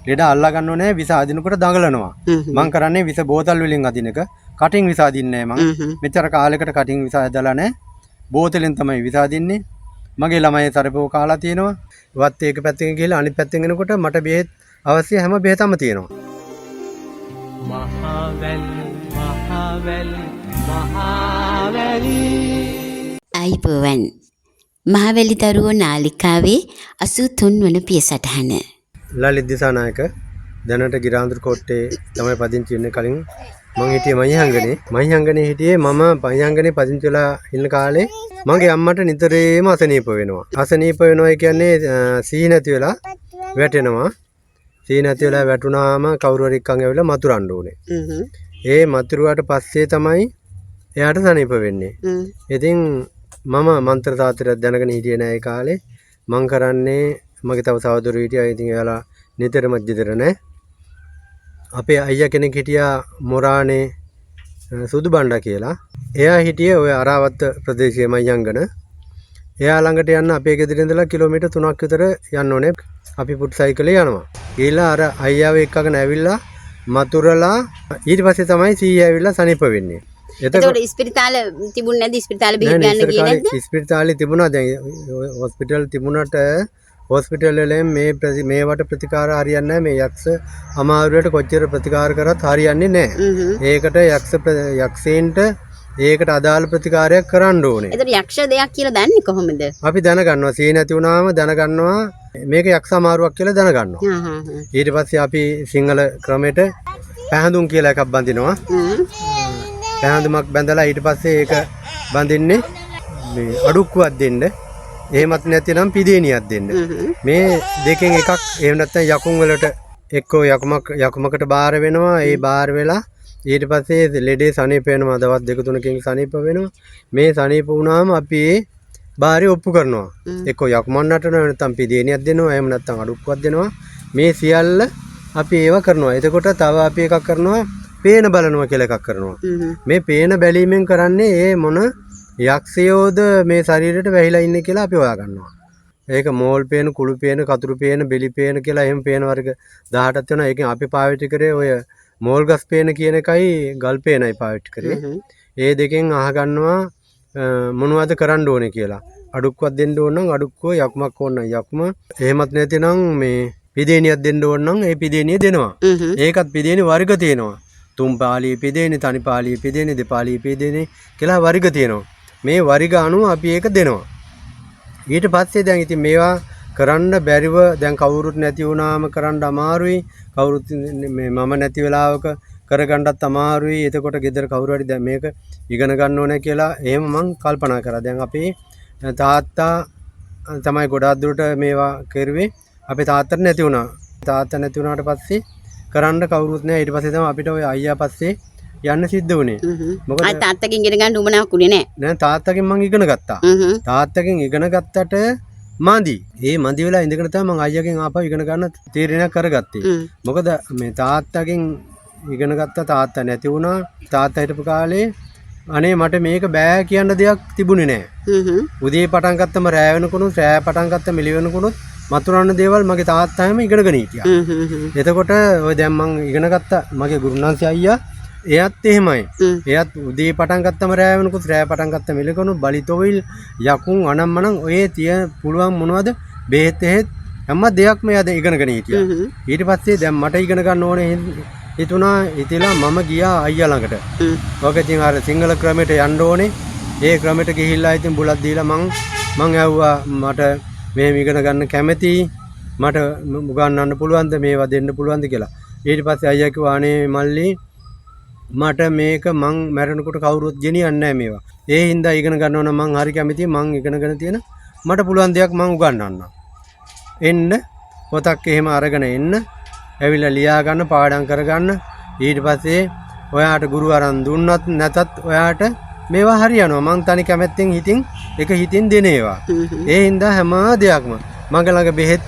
ලෙඩ අල්ලා ගන්න ඕනේ විස අදිනකොට දඟලනවා. මං කරන්නේ විස බෝතල් වලින් අදින එක. කටින් විස අදින්නේ නැහැ මං. මෙච්චර කාලයකට කටින් විස ඇදලා නැහැ. බෝතලෙන් තමයි විස අදින්නේ. මගේ ළමයි සරපෝ කාලා තියෙනවා. වත් ඒක පැත්තකින් ගිහලා අනිත් පැත්තෙන් එනකොට මට බෙහෙත් අවශ්‍ය හැම බෙහෙතම තියෙනවා. මහවැල් මහවැල් මහවැලි අයිබෝවන් මහවැලි දරුවෝ නාලිකාවේ 83 වන පියසටහන. ලලිත් දිසානායක දැනට ගිරාඳුරු කොට්ටේ තමයි පදිංචි වෙන්නේ. කලින් මං හිටියේ මහියංගනේ හිටියේ. මම මහියංගනේ පදිංචි වෙලා ඉන්න කාලේ මගේ අම්මට නිතරම අසනීප වෙනවා. අසනීප වෙනවා කියන්නේ සීහ නැති වෙලා වැටෙනවා. සීහ නැති වෙලා වැටුනාම කවුරු හරි එක්කන් ඇවිල්ලා මතුරන්න ඕනේ. ඒ මතුරුවාට පස්සේ තමයි එයාට සනීප වෙන්නේ. ඉතින් මම මන්ත්‍ර තාත්‍රයක් දැනගෙන හිටියේ නෑ ඒ කාලේ. මං කරන්නේ මගේ තව සහෝදරයෝ හිටියා. ඉතින් එයාලා නිතරම ගෙදර නෑ. අපේ අයියා කෙනෙක් හිටියා මොරානේ සුදු බණ්ඩා කියලා. එයා හිටියේ ඔය අරාවත්ත ප්‍රදේශයේ මයංගන. එයා ළඟට යන්න අපේ ගෙදරින් ඉඳලා කිලෝමීටර් 3ක් විතර යන්න ඕනේ. අපි පුට් සයිකලේ යනවා. ගිහලා අර අයියාව එක්කගෙන ඇවිල්ලා මතුරලා ඊට පස්සේ තමයි සීයා ඇවිල්ලා සනීප වෙන්නේ. එතකොට ඉස්පිරිතාල තිබුණ නැද්ද? ඉස්පිරිතාල බෙහෙත් ගන්න ගියේ නැද්ද? ඉස්පිරිතාලේ තිබුණා. දැන් හොස්පිටල් තිබුණාට හොස්පිටල් වලින් මේවට ප්‍රතිකාර හරියන්නේ නැහැ. මේ යක්ෂ අමාරුවට කොච්චර ප්‍රතිකාර කරත් හරියන්නේ නැහැ. ඒකට යක්ෂේන්ට ඒකට අදාළ ප්‍රතිකාරයක් කරන්න ඕනේ. එතකොට යක්ෂ දෙයක් කියලා දන්නේ කොහොමද? අපි දැනගන්නවා. සීය නැති වුණාම දැනගන්නවා මේක යක්ෂ අමාරුවක් කියලා දැනගන්නවා. ඊට පස්සේ අපි සිංහල ක්‍රමයට පැහැඳුම් කියලා එකක් බඳිනවා. පැහැඳුමක් බැඳලා ඊට පස්සේ ඒක බඳින්නේ මේ අඩුක්කුවක් දෙන්න. එහෙමත් නැතිනම් පිදේනියක් දෙන්න. මේ දෙකෙන් එකක් එහෙම නැත්නම් යකුන් වලට එක්කෝ යකුමකට බාර වෙනවා. ඒ බාර වෙලා ඊට පස්සේ ලෙඩේ සනීප වෙනවා. දවස් 2-3කින් සනීප වෙනවා. මේ සනීප වුණාම අපි ඒ බාරේ ඔප්පු කරනවා. එක්කෝ යකුමන්නට නැත්නම් පිදේනියක් දෙනවා. එහෙම නැත්නම් අඩුක්කුවක් දෙනවා. මේ සියල්ල අපි ඒව කරනවා. එතකොට තව අපි එකක් කරනවා පේන බලනවා කියලා එකක් කරනවා. මේ පේන බැලීමෙන් කරන්නේ ඒ මොන යක්ෂයෝද මේ ශරීරයට වැහිලා ඉන්නේ කියලා අපි හොයා ගන්නවා. ඒක මෝල් පේන, කුළු පේන, කතුරු පේන, බෙලි පේන කියලා එහෙම පේන වර්ග 18ක් වෙනවා. ඒකෙන් අපි පාවිච්චි කරේ ඔය මෝල් ගස් පේන කියන එකයි ගල් පේනයි පාවිච්චි කරේ. ඒ දෙකෙන් අහගන්නවා මොනවද කරන්න ඕනේ කියලා. අඩුක්කුවක් දෙන්න ඕන නම් අඩුක්කුව, යකුමක් ඕන නම් යකුම. එහෙමත් නැතිනම් මේ පිදේනියක් දෙන්න ඕන නම් ඒ පිදේනිය දෙනවා. ඒකත් පිදේනි වර්ග තියෙනවා. තුන් පාළියේ පිදේනි, තනි පාළියේ පිදේනි, දෙපාළියේ පිදේනි කියලා වර්ග තියෙනවා. මේ වර්ග අනුව අපි ඒක දෙනවා. ඊට පස්සේ දැන් ඉතින් මේවා කරන්න බැරිව දැන් කවුරුත් නැති වුණාම කරන්න අමාරුයි. කවුරුත් මේ මම නැති වෙලාවක කරගන්නත් අමාරුයි. එතකොට ගෙදර කවුරු හරි දැන් මේක ඉගෙන ගන්න ඕනේ කියලා එහෙම මං කල්පනා කරා. දැන් අපේ තාත්තා තමයි ගොඩාක් දුරට මේවා කරුවේ. අපේ තාත්තට නැති වුණා. තාත්තා නැති වුණාට පස්සේ කරන්න කවුරුත් නැහැ. ඊට පස්සේ තමයි අපිට ඔය අයියා පස්සේ යන්න සිද්ධ වුණේ. මොකද අය තාත්තගෙන් ඉගෙන ගන්න උවමනාවක් උනේ නැහැ. නෑ තාත්තගෙන් මං ඉගෙන ගත්තා. තාත්තගෙන් ඉගෙන ගත්තට මදි. ඒ මදි වෙලා ඉඳගෙන තමයි මං අයියාගෙන් ආපහු ඉගෙන ගන්න තීරණයක් කරගත්තේ. මොකද මේ තාත්තගෙන් ඉගෙන ගත්තා තාත්තා නැති වුණා. තාත්තා හිටපු කාලේ අනේ මට මේක බෑ කියන්න දෙයක් තිබුණේ නෑ. උදේ පටන් ගත්තම රෑ වෙනකොනුත්, රෑ පටන් ගත්තම එළි වෙනකොනුත් මතුරන්න දේවල් මගේ තාත්තාම ඉගෙනගෙන හිටියා. එතකොට ඔය දැන් මං ඉගෙන ගත්ත මගේ ගුරුනාන්සේ අයියා එයත් එහෙමයි. එයත් උදේ පටන් ගත්තම රෑ වෙනකොට, රෑ පටන් ගත්තම එළි බලිතොවිල් යකුන් අනම්මනම් ඔය තිය පුළුවන් මොනවද බෙහෙත් එහෙත් හැම දෙයක්ම එයා ඉගෙනගෙන හිටියා. ඊට පස්සේ දැන් මට ඉගෙන ගන්න ඕනේ හිතුණා. ඉතිලා මම ගියා අයියා ළඟට. ඔක ඉතින් අර සිංහල ක්‍රමයට යන්න ඕනේ. ඒ ක්‍රමයට ගිහිල්ලා ඉතින් බුලත් දීලා මං ඇහුවා මට මේ ඉගෙන ගන්න කැමතියි. මට උගන්වන්න පුළුවන්ද, මේවා දෙන්න පුළුවන්ද කියලා. ඊට පස්සේ අයියා කිව්වා අනේ මල්ලි මට මේක මං මැරෙනකොට කවුරුත් ගෙනියන්නේ නැහැ මේවා. ඒ හින්දා ඉගෙන ගන්න ඕන මං හරි කැමතියි. මං ඉගෙනගෙන තියෙන මට පුළුවන් දෙයක් මං උගන්වන්නම්. එන්න පොතක් එහෙම අරගෙන එන්න. ඇවිල්ලා ලියා ගන්න, පාඩම් කරගන්න. ඊට පස්සේ ඔයාට ගුරු අරන් දුන්නත් නැතත් ඔයාට මේවා හරියනවා. මං තනි කැමැත්තෙන් හිතින් දෙන ඒවා. ඒ හින්දා හැම දෙයක්ම මගේ ළඟ බෙහෙත්,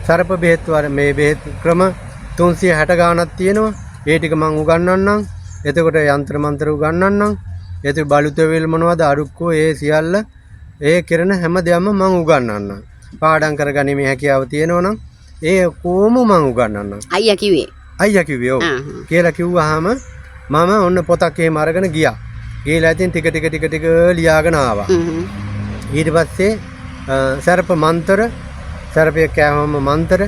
සරප බෙහෙත් මේ බෙහෙත් ක්‍රම 360 ගාණක් තියෙනවා. ඒ ටික මං උගන්වන්නම්. එතකොට යන්ත්‍ර මන්ත්‍ර උගන්වන්නම්. එතකොට බලුතෙවිල් මොනවද අඩුක්කෝ ඒ සියල්ල ඒ කරන හැම දෙයක්ම මං උගන්වන්නම්. පාඩම් කරගනිමේ හැකියාව තියෙනවා නම් ඒ කොහොම මං උගන්වන්නම්. අයියා කිව්වේ. අයියා කිව්වේ ඔව්. කියලා කිව්වහම මම ඔන්න පොතක් එහෙම අරගෙන ගියා. ගිහලා ඉතින් ටික ලියාගෙන ආවා. ඊට පස්සේ සර්ප මන්ත්‍ර, සර්පය කෑවම මන්ත්‍ර,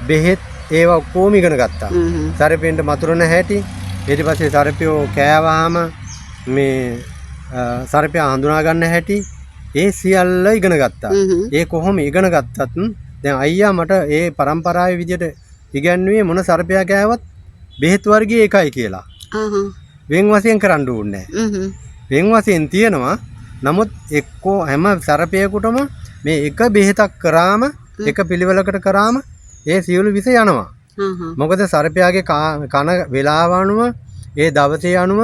බෙහෙත් ඒවා ඔක්කොම ඉගෙන ගත්තා. සර්පෙන්ට මතුරන හැටි, ඊට පස්සේ සර්පයෝ කෑවහම මේ සර්පයා හඳුනා ගන්න හැටි, ඒ සියල්ල ඉගෙන ගත්තා. ඒ කොහොම ඉගෙන ගත්තත් දැන් අයියා මට ඒ පරම්පරාවේ විදියට ඉගැන්වුවේ මොන සර්පයා කෑවත් බෙහෙත් වර්ගයේ එකයි කියලා. වෙන් වශයෙන් කරන්න ඕනේ නැහැ. වෙන් වශයෙන් තියෙනවා. නමුත් එක්කෝ හැම සර්පයෙකුටම මේ එක බෙහෙතක් කරාම, එක පිළිවෙලකට කරාම ඒ සියලු විස යනවා. මොකද සර්පයාගේ කන වේලාව අනුව, ඒ දවසේ අනුව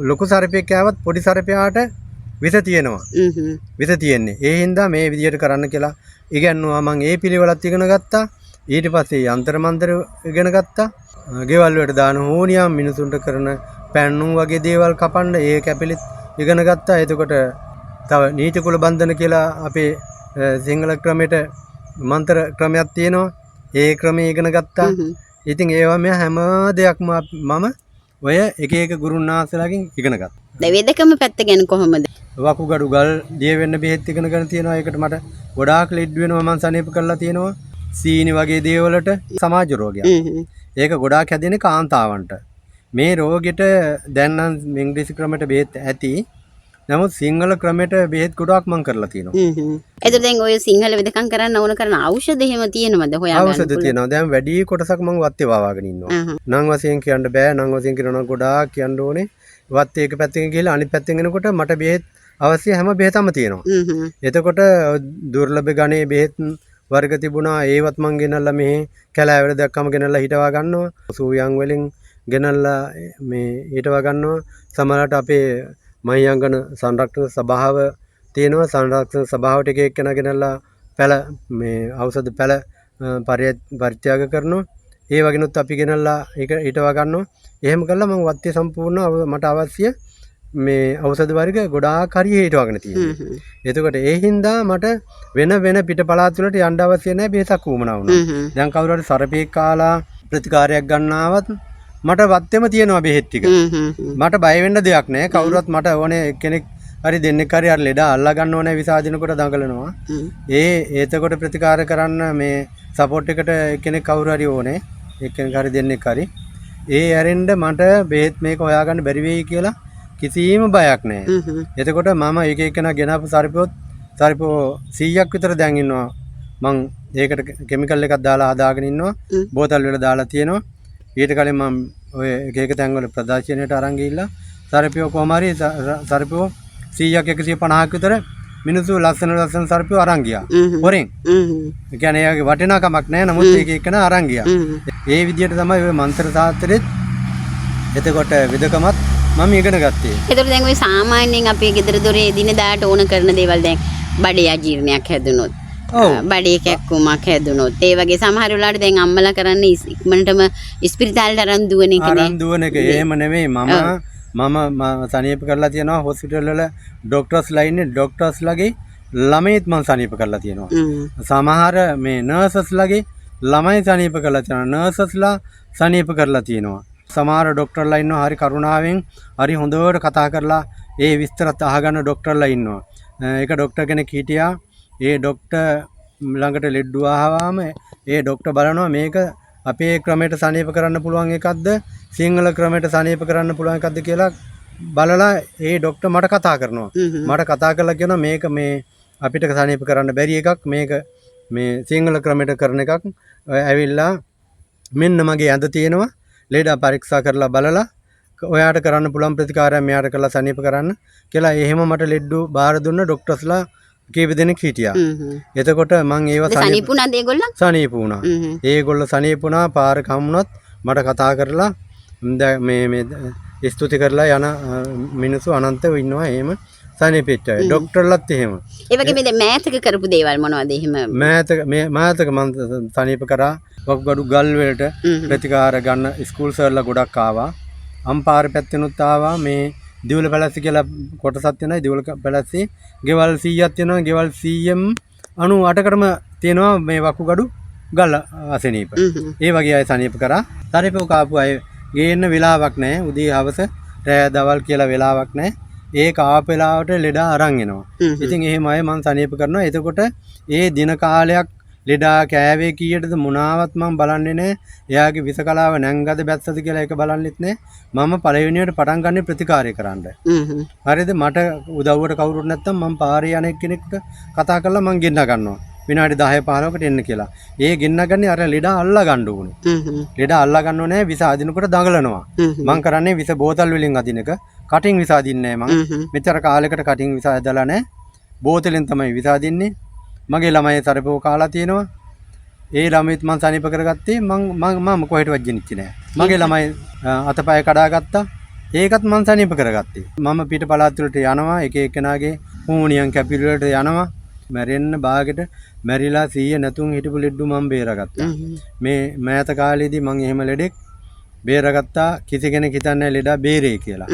ලොකු සර්පයෙක් කෑවත් පොඩි සර්පයාට විස තියෙනවා. විස තියෙන්නේ. ඒ හින්දා මේ විදියට කරන්න කියලා ඉගෙනුවා. මම ඒ පිළිවෙලත් ඉගෙන ගත්තා. ඊට පස්සේ යන්ත්‍ර මන්ත්‍ර ඉගෙන ගත්තා. ගෙවල් වලට දාන හෝනියම්, මිනිසුන්ට කරන පැන්නුම් වගේ දේවල් කපන්න ඒ කැපිලිත් ඉගෙන ගත්තා. එතකොට තව නීති කුල බන්ධන කියලා අපේ සිංහල ක්‍රමයට මන්ත්‍ර ක්‍රමයක් තියෙනවා. ඒ ක්‍රමය ඉගෙන ගත්තා. ඉතින් ඒවා මේ හැම දෙයක්ම මම ඔය එක එක ගුරුන් වහන්සේලාගෙන් ඉගෙන ගත්තා. වෙදකම පැත්ත ගැන කොහොමද? වකුගඩු ගල් දිය වෙන්න බෙහෙත් ඉගෙන ගන්න තියෙනවා. ඒකට මට ගොඩාක් ලෙඩ වෙනවා. මම සනීප කරලා තියෙනවා. සීනි වගේ දේවලට සමාජ රෝගයක්. ඒක ගොඩාක් හැදෙන්නේ කාන්තාවන්ට. මේ රෝගෙට දැන් නම් ඉංග්‍රීසි ක්‍රමයට බෙහෙත් ඇති. නමුත් සිංහල ක්‍රමයට බෙහෙත් ගොඩාක් මම කරලා තියෙනවා. එතකොට දැන් ඔය සිංහල වෙදකම් කරන්න ඕන කරන ಔಷಧ එහෙම තියෙනවද හොයාගන්න? ඖෂධ තියෙනවා. දැන් වැඩි කොටසක් මම වත්තේ වවාගෙන ඉන්නවා. නම් වශයෙන් කියන්න බෑ. නම් වශයෙන් කියනවා නම් ගොඩාක් කියන්න ඕනේ. වත්තේ එක පැත්තකින් ගිහලා අනිත් පැත්තෙන් එනකොට මට බෙහෙත් අවශ්‍ය හැම බෙහෙතම තියෙනවා. එතකොට දුර්ලභ ගණේ බෙහෙත් වර්ග තිබුණා. ඒවත් මං ගෙනල්ලා මෙහි කැලෑවල දැක්කම ගෙනල්ලා හිටවා ගන්නවා. සූයන් වලින් ගෙනල්ලා මේ හිටවා ගන්නවා. සමහරවිට අපේ මහියංගන සංරක්ෂණ සභාව තියෙනවා. සංරක්ෂණ සභාවට එක එක්කෙනා ගෙනල්ලා පැල මේ ඖෂධ පැල පරිත්‍යාග කරනවා. ඒ වගේනොත් අපි ගෙනල්ලා ඒක හිටවා ගන්නවා. එහෙම කළා මම වත්තේ සම්පූර්ණ මට අවශ්‍ය මේ ඖෂධ වර්ග ගොඩාක් හරිය හිටවගෙන තියෙනවා. එතකොට ඒ හින්දා මට වෙන පිට පළාත් වලට යන්න අවශ්‍ය නැහැ. බෙහෙතක් වුමනා වුණා. දැන් කවුරු හරි සර්පෙක් කාලා ප්‍රතිකාරයක් ගන්නවත් මට වත්තේම තියෙනවා බෙහෙත් ටික. මට බය වෙන්න දෙයක් නැහැ. කවුරුත් මට ඕනේ කෙනෙක් හරි දෙන්නෙක් හරි අර ලෙඩ අල්ලා ගන්න ඕනේ විසාදිනකොට දඟලනවා. එතකොට ප්‍රතිකාර කරන්න මේ සපෝට් එකට කෙනෙක් කවුරු හරි ඕනේ. එක්කෙනෙක් හරි දෙන්නෙක් හරි. ඒ ඇරෙන්න මට බෙහෙත් මේක හොයාගන්න බැරි වෙයි කියලා කිසිම බයක් නැහැ. එතකොට මම එක එකනා ගෙනාපු සර්පයොත් සර්පෝ 100ක් විතර දැන් ඉන්නවා. මං ඒකට කිමිකල් එකක් දාලා හදාගෙන ඉන්නවා. බෝතල් වල දාලා තියෙනවා. ඊට කලින් මම ඔය එක එක තැන්වල ප්‍රදර්ශනයට අරන් ගිහිල්ලා සර්පයෝ කොහම හරි සර්පයෝ 100ක් 150ක් විතර මිනිස්සු ලස්සන සර්පයෝ අරන් ගියා. හොරෙන්. ඒ කියන්නේ ඒගේ වටිනාකමක් නැහැ. නමුත් ඒක එකන අරන් ගියා. ඒ විදිහට තමයි ඔය මන්ත්‍ර ශාස්ත්‍රෙත් එතකොට විදකමත් මම ඉගෙන ගත්තේ. එතකොට දැන් ඔය සාමාන්‍යයෙන් අපේ ගෙදර දොරේ දිනදාට ඕන කරන දේවල් දැන් බඩේ අජීර්ණයක් හැදුනොත්, බඩේ කැක්කුමක් හැදුනොත්, ඒ වගේ සමහර වෙලාවට දැන් අම්මලා කරන්නේ ඉක්මනටම ඉස්පිරිතාලට අරන් දුවන එකනේ. අරන් දුවන එක. එහෙම නෙමෙයි. මම සනීප කරලා තියෙනවා හොස්පිටල් වල ડોක්ටර්ස්ලා ඉන්නේ. ડોක්ටර්ස්ලාගේ ළමයිත් මම සනීප කරලා තියෙනවා. සමහර මේ නර්සස්ලාගේ ළමයි සනීප කරලා තියෙනවා. නර්සස්ලා සනීප කරලා තියෙනවා. සමහර ડોක්ටර්ලා ඉන්නවා හරි කරුණාවෙන් හරි හොඳට කතා කරලා ඒ විස්තරත් අහගන්න ડોක්ටර්ලා ඉන්නවා. ඒක ડોක්ටර් කෙනෙක් හිටියා. ඒ ડોක්ටර් ළඟට ලෙඩ්ඩු ආවම ඒ ડોක්ටර් බලනවා මේක අපේ ක්‍රමයට සනීප කරන්න පුළුවන් එකක්ද සිංහල ක්‍රමයට සනීප කරන්න පුළුවන් එකක්ද කියලා බලලා ඒ ડોක්ටර් මට කතා කරනවා. මට කතා කරලා කියනවා මේක මේ අපිට සනීප කරන්න බැරි එකක්. මේක මේ සිංහල ක්‍රමයට කරන එකක්. ඇවිල්ලා මෙන්න මගේ ඇඳ තියෙනවා. ලෙඩ පරීක්ෂා කරලා බලලා ඔයාට කරන්න පුළුවන් ප්‍රතිකාරයක් මෙයාට කරලා සනීප කරන්න කියලා එහෙම මට ලෙඩ්ඩු බාර දුන්න ડોක්ටර්ස්ලා කීප දෙනෙක් හිටියා. එතකොට මම ඒව සනීප වුණාද ඒගොල්ලෝ? සනීප වුණා. ඒගොල්ලෝ සනීප වුණා. පාරක හම්ුණත් මට කතා කරලා මේ ස්තුති කරලා යන මිනිස්සු අනන්තව ඉන්නවා. එහෙම සනීපෙච්ච අය. ડોක්ටර්ලත් එහෙම. ඒ වගේ මේ මෑතක කරපු දේවල් මොනවද එහෙම? මෑතක මම සනීප කරා. වකුගඩු ගල් වලට ප්‍රතිකාර ගන්න ස්කූල් සර්ලා ගොඩක් ආවා. අම්පාර පැත්තෙනුත් ආවා. මේ දිවුල පැලැස්ස කියලා කොටසක් තියෙනවා. දිවුල පැලැස්සේ ගෙවල් 100ක් තියෙනවා. ගෙවල් 100ම් 98කටම තියෙනවා මේ වකුගඩු ගල අසනීප. ඒ වගේ අය සනීප කරා. සනීපව කාපු අය ගේන්න වෙලාවක් නැහැ. උදේ හවස රෑ දවල් කියලා වෙලාවක් නැහැ. ඒ කාපු වෙලාවට ලෙඩා අරන් එනවා. ඉතින් එහෙම අය මං සනීප කරනවා. එතකොට ඒ දින කාලයක් ලෙඩා කෑවේ කීයටද මොනාවත් මං බලන්නේ නැහැ. එයාගේ විස කලාව නැංගද බැස්සද කියලා ඒක බලන්නෙත් නැහැ. මම පළවෙනියට පටන් ගන්න ප්‍රතිකාරය කරන්න. හරිද? මට උදව්වට කවුරුත් නැත්තම් මං පාරේ යන කෙනෙක්ට කතා කරලා මං ගෙන්න ගන්නවා. විනාඩි 10 15කට එන්න කියලා. ඒ ගෙන්න ගන්නේ අර ලෙඩා අල්ලා ගන්න ඕනේ. ලෙඩා අල්ලා ගන්නව නැහැ. විස අදිනකොට දඟලනවා. මං කරන්නේ විස බෝතල් වලින් අදින එක. කටින් විස අදින්නේ නැහැ මං. මෙච්චර කාලයකට කටින් විස ඇදලා නැහැ. බෝතලෙන් තමයි විස අදින්නේ. මගේ ළමයි සරපෝ කාලා තියෙනවා. ඒ ළමයිත් මං සනීප කරගත්තේ මම කොහෙටවත් ගෙනිච්ච නෑ. මගේ ළමයි අතපය කඩාගත්තා. ඒකත් මං සනීප කරගත්තේ. මම පිට පළාත් වලට යනවා. එක එක්කෙනාගේ හුණියන් කැපිලි වලට යනවා. මැරෙන්න බාගෙට මැරිලා 100 නැතුන් හිටපු ලෙඩ්ඩු මං බේරගත්තා. මේ මෑත කාලේදී මං එහෙම ලෙඩෙක් බේරගත්තා. කිසි කෙනෙක් හිතන්නේ නැහැ ලෙඩා බේරේ කියලා.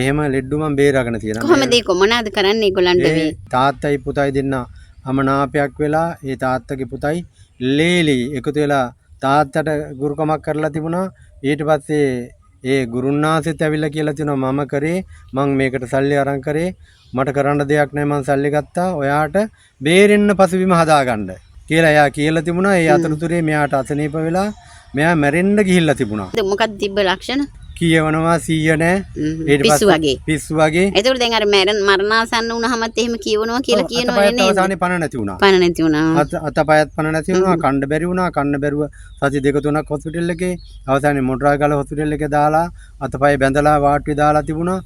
එහෙම ලෙඩ්ඩු මං බේරාගෙන තියෙනවා. කොහොමද ඒක මොනවාද කරන්නේ ඒගොල්ලන්ට මේ තාත්තයි පුතයි දෙන්න අමනාපයක් වෙලා ඒ තාත්තගේ පුතයි ලේලි එකතු වෙලා තාත්තට ගුරුකමක් කරලා තිබුණා. ඊට පස්සේ ඒ ගුරුන්නාසෙත් ඇවිල්ලා කියලා තිනවා මම කරේ මං මේකට සල්ලි අරන් කරේ මට කරන්න දෙයක් නැහැ මං සල්ලි ගත්තා ඔයාට බේරෙන්න පසුබිම හදාගන්න කියලා එයා කියලා තිබුණා. ඒ අතරතුරේ මෙයාට අසනීප වෙලා මෙයා මැරෙන්න ගිහිල්ලා තිබුණා. මොකක්ද තිබ්බ ලක්ෂණ? කියවනවා 100 නෑ. ඊට පස්සේ පිස්සු වගේ. ඒතකොට දැන් අර මරණාසන්න වුණාමත් එහෙම කියවනවා කියලා කියනවා නේද? අවසානේ පණ නැති වුණා. පණ නැති වුණා. අතපයත් පණ නැති වුණා. කන්න බැරි වුණා. කන්න බැරුව සති දෙක තුනක් හොස්පිටල් එකේ අවසානේ මොඩරාගල හොස්පිටල් එකේ දාලා අතපය බැඳලා වාට්ටුවේ දාලා තිබුණා.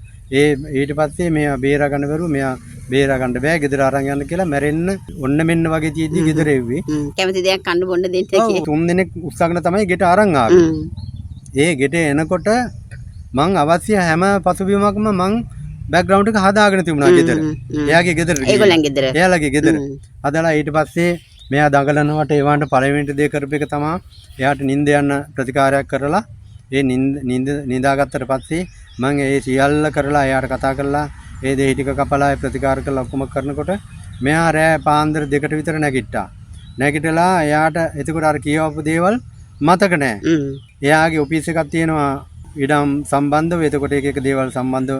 ඊට පස්සේ මෙයා බේරා ගන්න බැරුව මෙයා බේරා ගන්න බෑ ගෙදර අරන් යන්න කියලා මැරෙන්න ඔන්න මෙන්න වගේ තියෙද්දි ගෙදර එව්වේ. කැමති දෙයක් කන්න බොන්න දෙන්න කියලා. 3 දිනක් උස්සගෙන තමයි ගෙට අරන් ආවේ. ඒ ගෙට එනකොට මං අවශ්‍ය හැම පසුබිමක්ම මං බෑග්ග්‍රවුන්ඩ් එක හදාගෙන තිබුණා ගෙදර. එයාගේ ගෙදර. ඒගොල්ලන් ගෙදර. එයාලගේ ගෙදර. හදලා ඊට පස්සේ මෙයා දඟලනවට ඒවන්ට පළවෙනිට දේ කරපු එක තමයි එයාට නිින්ද යන ප්‍රතිකාරයක් කරලා ඒ නිදාගත්තට පස්සේ මං ඒ සියල්ල කරලා එයාට කතා කරලා ඒ දෙහි ටික කපලා ඒ ප්‍රතිකාර කරලා ඔක්කොම කරනකොට මෙයා රෑ පාන්දර 2ට විතර නැගිට්ටා. නැගිටලා එයාට එතකොට අර කියවපු දේවල් මතක නැහැ. එයාගේ ඔෆිස් එකක් තියෙනවා ඉඩම් සම්බන්ධව. එතකොට එක දේවල් සම්බන්ධව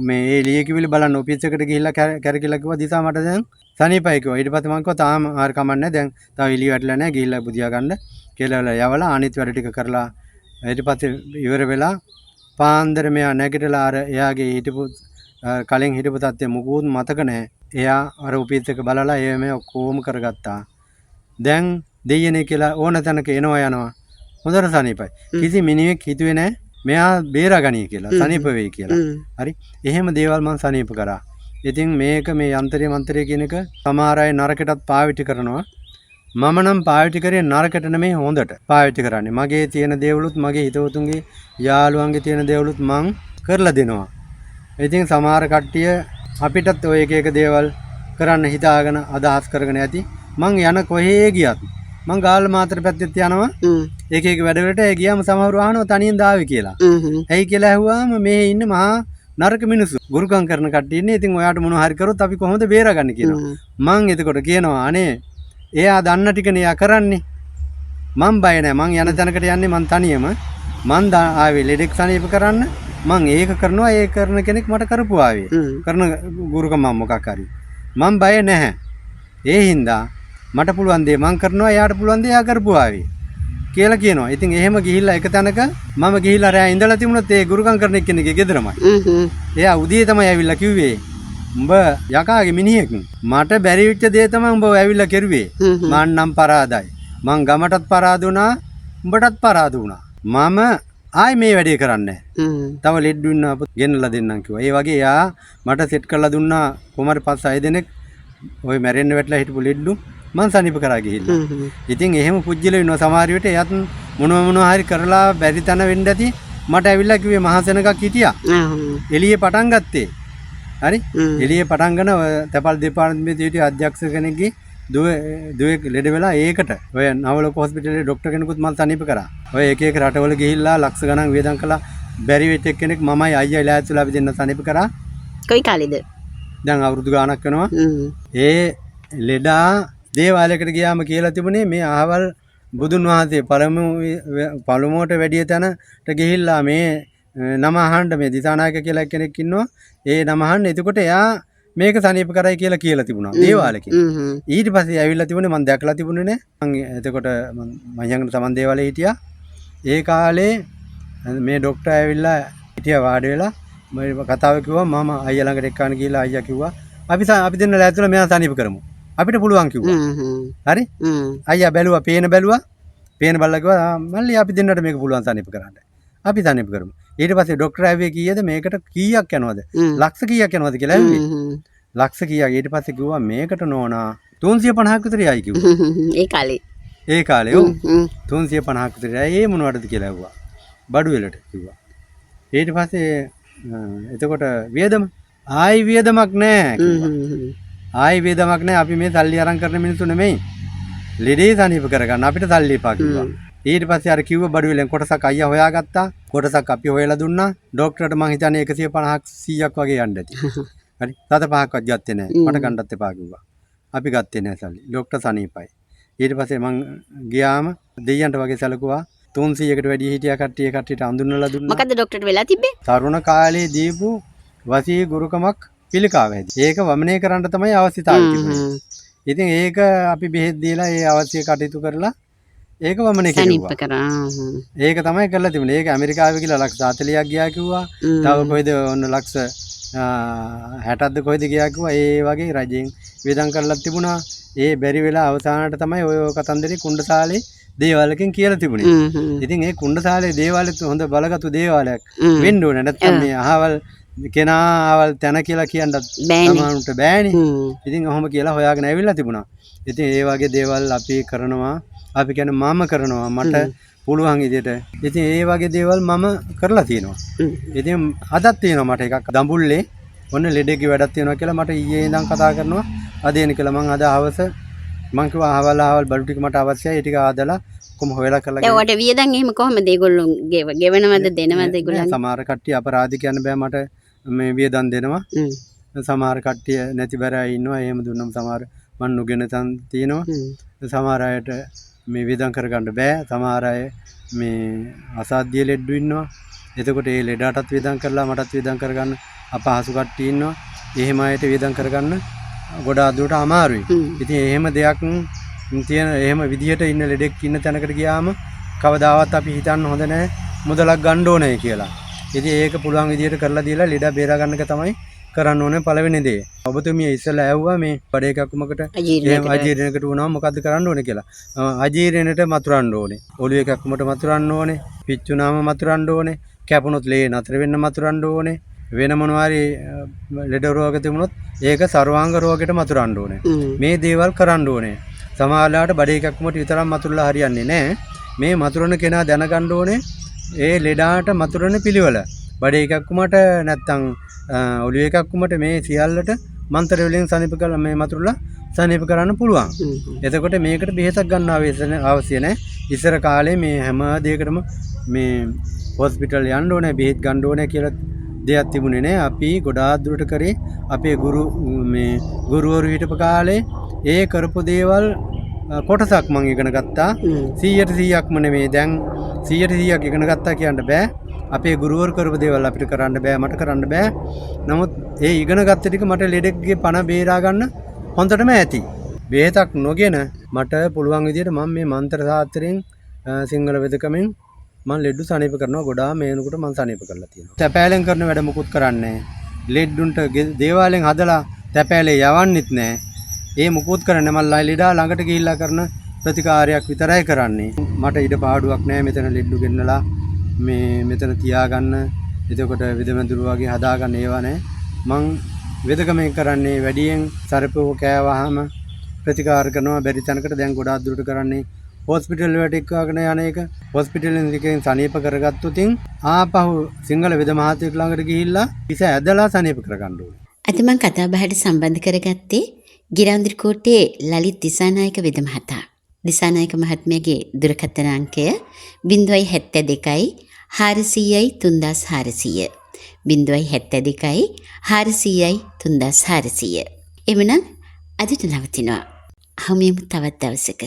මේ ඒ ලියකිවිලි බලන්න ඔෆිස් එකට ගිහිල්ලා කැරකිලා කිව්වා දිසා මට දැන් සනීපයි කිව්වා. ඊට පස්සේ මං කිව්වා තාම ආර කමන්නේ දැන් තාම එළිය වැටලා නැහැ ගිහිල්ලා බුදියා ගන්න කියලා යවලා අනිත් වැඩ ටික කරලා ඊට පස්සේ ඉවර වෙලා පාන්දර මෙයා නැගිටලා අර එයාගේ හිටපු කලින් හිටපු තත්ත්වය මුකුත් මතක නැහැ. එයා අර ඔෆිස් එක බලලා ඒ මේ ඔක්කොම කරගත්තා. දැන් දෙයියනේ කියලා ඕන තැනක එනවා යනවා. හොඳට සනීපයි. කිසි මිනිහෙක් හිතුවේ නැහැ මෙයා බේරාගනී කියලා සනීප වෙයි කියලා. හරි. එහෙම දේවල් මම සනීප කරා. ඉතින් මේක මේ යන්ත්‍රය මන්ත්‍රය කියන එක සමහර අය නරකටත් පාවිච්චි කරනවා. මම නම් පාවිච්චි කරේ නරකට නෙමෙයි හොඳට පාවිච්චි කරන්නේ. මගේ තියෙන දේවලුත් මගේ හිතවතුන්ගේ යාළුවන්ගේ තියෙන දේවලුත් මං කරලා දෙනවා. ඉතින් සමහර කට්ටිය අපිටත් ඔය එක දේවල් කරන්න හිතාගෙන අදහස් කරගෙන ඇති. මං යන කොහේ ගියත් මං ගාල්ල මාතර පැත්තෙත් යනවා. එක වැඩවලට ගියාම සමහරව අහනවා තනියෙන් දාවි කියලා. ඇයි කියලා ඇහුවාම මේ ඉන්න මහා නරක මිනිස්සු ගුරුකම් කරන කට්ටිය ඉන්නේ. ඉතින් ඔයාට මොනවා හරි කරොත් අපි කොහොමද බේරගන්නේ කියනවා. මං එතකොට කියනවා අනේ එයා දන්න ටිකනේ එයා කරන්නේ. මං බය නැහැ. මං යන තැනකට යන්නේ මං තනියම. මං ආවේ ලෙඩෙක් සනීප කරන්න. මං ඒක කරනවා. ඒ කරන කෙනෙක් මට කරපු ආවේ. කරන ගුරුකම් මොකක් හරි. මං බය නැහැ. ඒ හින්දා මට පුළුවන් දේ මං කරනවා. එයාට පුළුවන් දේ එයා කරපු ආවේ. කියලා කියනවා. ඉතින් එහෙම ගිහිල්ලා එක තැනක මම ගිහිල්ලා රෑ ඉඳලා තිබුණොත් ඒ ගුරුකම් කරන එක්කෙනෙක්ගේ ගෙදරමයි. එයා උදේ තමයි ඇවිල්ලා කිව්වේ උඹ යකාගේ මිනිහෙක්. මට බැරි වෙච්ච දේ තමයි උඹ ඇවිල්ලා කෙරුවේ. මං නම් පරාදයි. මං ගමටත් පරාද වුණා. උඹටත් පරාද වුණා. මම ආයි මේ වැඩේ කරන්නේ නැහැ. තව ලෙඩ දුන්නා ගෙන්නලා දෙන්නම් කිව්වා. ඒ වගේ එයා මට සෙට් කරලා දුන්නා කොහමද 5-6 දෙනෙක් ওই මැරෙන්න වැටලා හිටපු ලෙඩ්ඩු මං සනීප කරා ගිහිල්ලා. ඉතින් එහෙම පුජ්‍යල වෙනවා සමහර විට එයත් මොනවා හරි කරලා බැරි තැන වෙන්න ඇති. මට ඇවිල්ලා කිව්වේ මහසෙනගක් හිටියා. එළියේ පටන් ගත්තේ. හරි? එළියේ පටන් ගන තැපල් දෙපාර්තමේන්තුවේ හිටිය අධ්‍යක්ෂ කෙනෙක්ගේ දුවේ ලෙඩ වෙලා ඒකට ඔය නවලක හොස්පිටලේ ડોක්ටර් කෙනෙකුත් මං සනීප කරා. ඔය එක එක රටවල ගිහිල්ලා ලක්ෂ ගණන් වේදම් කළා. බැරි වෙච්ච කෙනෙක් මමයි අයියා ඉලායතුලා අපි දෙන්න සනීප කරා. කොයි කාලෙද? දැන් අවුරුදු ගාණක් වෙනවා. ඒ ලෙඩා දේවාලයකට ගියාම කියලා තිබුණේ මේ අහවල් බුදුන් වහන්සේ පළමුවට වැඩිය තැනට ගිහිල්ලා මේ නම අහන්න මේ දිසානායක කියලා කෙනෙක් ඉන්නවා. ඒ නම අහන්න. එතකොට එයා මේක සනීප කරයි කියලා තිබුණා දේවාලෙකින්. ඊට පස්සේ ඇවිල්ලා තිබුණේ මම දැකලා තිබුණේ නෑ. මම එතකොට මම යංගන සමන් දේවාලේ හිටියා. ඒ කාලේ මේ ડોක්ටර් ඇවිල්ලා හිටියා වාඩි වෙලා මම කතාව කිව්වා. මම අයියා ළඟට එක්කන ගිහලා අයියා කිව්වා අපි දෙන්න ලෑස්තිලා මෙයා සනීප කරමු. අපිට පුළුවන් කිව්වා. හරි? අයියා බැලුවා පේන බලලා කිව්වා මල්ලි අපි දෙන්නට මේක පුළුවන් සනීප කරන්න. අපි සනීප කරමු. ඊට පස්සේ ડોක්ටර් ආවේ කීයද මේකට කීයක් යනවද? ලක්ෂ කීයක් යනවද කියලා ඇහුවේ. ලක්ෂ කීයක්. ඊට පස්සේ කිව්වා මේකට නෝනා 350ක් විතර යයි කිව්වා. ඒ කාලේ ඔව් 350ක් විතර යයි. ඒ මොනවටද කියලා ඇහුවා. බඩු වලට කිව්වා. ඊට පස්සේ එතකොට වියදම වියදමක් නැහැ කිව්වා. වියදමක් නැහැ. අපි මේ සල්ලි අරන් කරන මිනිස්සු නෙමෙයි. ලෙඩේ සනීප කරගන්න අපිට සල්ලි එපා කිව්වා. ඊට පස්සේ අර කිව්ව බඩු වලින් කොටසක් අයියා හොයාගත්තා. කොටසක් අපි හොයලා දුන්නා. ડોක්ටර්ට මං හිතන්නේ 150ක් 100ක් වගේ යන්න ඇති. හරි. තද පහක්වත් ගත්තේ නැහැ. මට ගන්නත් එපා කිව්වා. අපි ගත්තේ නැහැ සල්ලි. ડોක්ටර් සනීපයි. ඊට පස්සේ මං ගියාම දෙයියන්ට වගේ සැලකුවා. 300කට වැඩි හිටියා කට්ටියට අඳුන්වලා දුන්නා. මොකද්ද ડોක්ටර්ට වෙලා තිබ්බේ? තරුණ කාලේ දීපු වසී ගුරුකමක් පිළිකාව හැදී. ඒක වමනය කරන්න තමයි අවශ්‍යතාවය තිබුණේ. ඉතින් ඒක අපි බෙහෙත් දීලා ඒ අවශ්‍ය කටයුතු කරලා ඒක වමනය කෙරුවා. ඒක තමයි කරලා තිබුණේ. ඒක ඇමරිකාවේ කියලා ලක්ෂ 40ක් ගියා කිව්වා. තව කොයිද ඔන්න ලක්ෂ 60ක්ද කොයිද ගියා කිව්වා. ඒ වගේ රජෙන් වියදම් කරලා තිබුණා. ඒ බැරි වෙලා අවසානට තමයි ඔය කතන්දරේ කුණ්ඩසාලේ දේවාලකින් කියලා තිබුණේ. ඉතින් ඒ කුණ්ඩසාලේ දේවාලෙත් හොඳ බලගත්ු දේවාලයක් වෙන්න ඕනේ. නැත්නම් මේ අහවල් කෙනාවල් තැන කියලා කියන්නත් සමහරුන්ට බෑනේ. ඉතින් ඔහොම කියලා හොයාගෙන ඇවිල්ලා තිබුණා. ඉතින් ඒ වගේ දේවල් අපි කරනවා. අපි කියන්නේ මම කරනවා මට පුළුවන් විදිහට. ඉතින් ඒ වගේ දේවල් මම කරලා තියෙනවා. ඉතින් අදත් තියෙනවා මට එකක් දඹුල්ලේ ඔන්න ලෙඩේක වැඩක් තියෙනවා කියලා මට ඊයේ ඉඳන් කතා කරනවා. අද එන කියලා මං අද හවස මං කිව්වා අහවල් බඩු ටික මට අවශ්‍යයි. ඒ ටික ආදලා කොහොම හොයලා කරලා ඒ වට වියදම් එහෙම කොහමද ඒගොල්ලෝ ගෙවනවද දෙනවද ඒගොල්ලන්? සමහර කට්ටිය අපරාධ කියන්න බෑ මට මේ වියදම් දෙනවා. සමහර කට්ටිය නැති බර අය ඉන්නවා. එහෙම දුන්නම සමහර මන් නොගෙන තන් තියෙනවා. සමහර අයට මේ වියදම් කරගන්න බෑ. සමහර අය මේ අසාධ්‍ය ලෙඩු ඉන්නවා. එතකොට ඒ ලෙඩටත් වියදම් කරලා මටත් වියදම් කරගන්න අපහසු කට්ටිය ඉන්නවා. එහෙම අයට වියදම් කරගන්න ගොඩාක් දුරට අමාරුයි. ඉතින් එහෙම දෙයක් තියෙන එහෙම විදිහට ඉන්න ලෙඩෙක් ඉන්න තැනකට ගියාම කවදාවත් අපි හිතන්න හොඳ නැහැ මුදලක් ගන්න ඕනේ කියලා. ඉතින් ඒක පුළුවන් විදිහට කරලා දීලා ලෙඩ බේරා ගන්න එක තමයි කරන්න ඕනේ පළවෙනි දේ. ඔබතුමිය ඉස්සෙල්ලා ඇහුවා මේ බඩ එකක්මකට එහෙම අජීර්ණයකට වුණාම මොකද්ද කරන්න ඕනේ කියලා. අජීර්ණයට මතුරන්න ඕනේ. ඔළුව එකක්මකට මතුරන්න ඕනේ. පිච්චුනාම මතුරන්න ඕනේ. කැපුණොත් ලේ නතර වෙන්න මතුරන්න ඕනේ. වෙන මොනවාරි ලෙඩ රෝග තිබුණොත් ඒක සර්වාංග රෝගයට මතුරන්න ඕනේ. මේ දේවල් කරන්න ඕනේ. සමහරවිට බඩ එකක්මකට විතරක් මතුරලා හරියන්නේ නැහැ. මේ මතුරන කෙනා දැනගන්න ඕනේ ඒ ලෙඩාට මතුරන පිළිවෙල. බඩ එකක්මකට නැත්තම් ඔළුව එකක්මකට මේ සියල්ලට මන්ත්‍ර වලින් සනීප කරලා මේ මතුරලා සනීප කරන්න පුළුවන්. එතකොට මේකට බෙහෙතක් ගන්න අවශ්‍ය නැහැ. ඉස්සර කාලේ මේ හැම දෙයකටම මේ හොස්පිටල් යන්න ඕනේ බෙහෙත් ගන්න ඕනේ කියලා දෙයක් තිබුණේ නැහැ. අපි ගොඩාක් දුරට කරේ අපේ ගුරුවරු හිටපු කාලේ ඒ කරපු දේවල් කොටසක් මම ඉගෙන ගත්තා. 100%ක්ම නෙමෙයි. දැන් 100%ක් ඉගෙන ගත්තා කියන්න බෑ. අපේ ගුරුවරු කරපු දේවල් අපිට කරන්න බෑ. මට කරන්න බෑ. නමුත් ඒ ඉගෙන ගත්ත ටික මට ලෙඩෙක්ගේ පණ බේරා ගන්න හොඳටම ඇති. බෙහෙතක් නොගෙන මට පුළුවන් විදිහට මම මේ මන්ත්‍ර ශාස්ත්‍රයෙන් සිංහල වෙදකමෙන් මම ලෙඩු සනීප කරනවා. ගොඩාක් මේනකොට මම සනීප කරලා තියෙනවා. තැපෑලෙන් කරන වැඩ මුකුත් කරන්නේ නැහැ. ලෙඩුන්ට දේවාලෙන් හදලා තැපෑලේ යවන්නෙත් නැහැ. ඒ මුකුත් කරන්නේ මම ලෙඩා ළඟට ගිහිල්ලා කරන ප්‍රතිකාරයක් විතරයි කරන්නේ. මට ඉඩ පාඩුවක් නැහැ මෙතන ලෙඩු ගෙන්නලා මෙතන තියාගන්න. එතකොට විදමඳුරු වගේ හදාගන්න ඒවා නැහැ. මං වෙදකමෙන් කරන්නේ වැඩියෙන් සරපුව කෑවහම ප්‍රතිකාර කරනවා. බැරි තැනකට දැන් ගොඩාක් දුරට කරන්නේ හොස්පිටල් වලට එක්කගෙන යන එක. හොස්පිටල් එකෙන් සනීප කරගත්තොතින් ආපහු සිංහල වෙද මහත්තයෙක් ළඟට ගිහිල්ලා විස ඇදලා සනීප කරගන්න ඕනේ. අද මම කතා බහට සම්බන්ධ කරගත්තේ ගිරාන්දිරිකෝටේ ලලිත් දිසානායක වෙද මහතා. දිසානායක මහත්මයාගේ දුරකථන අංකය 072 400යි 3400 072 400යි 3400. එමනම් අදට නවතිනවා. හමුවෙමු තවත් දවසක.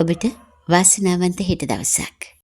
ඔබට වාසනාවන්ත හෙට දවසක්.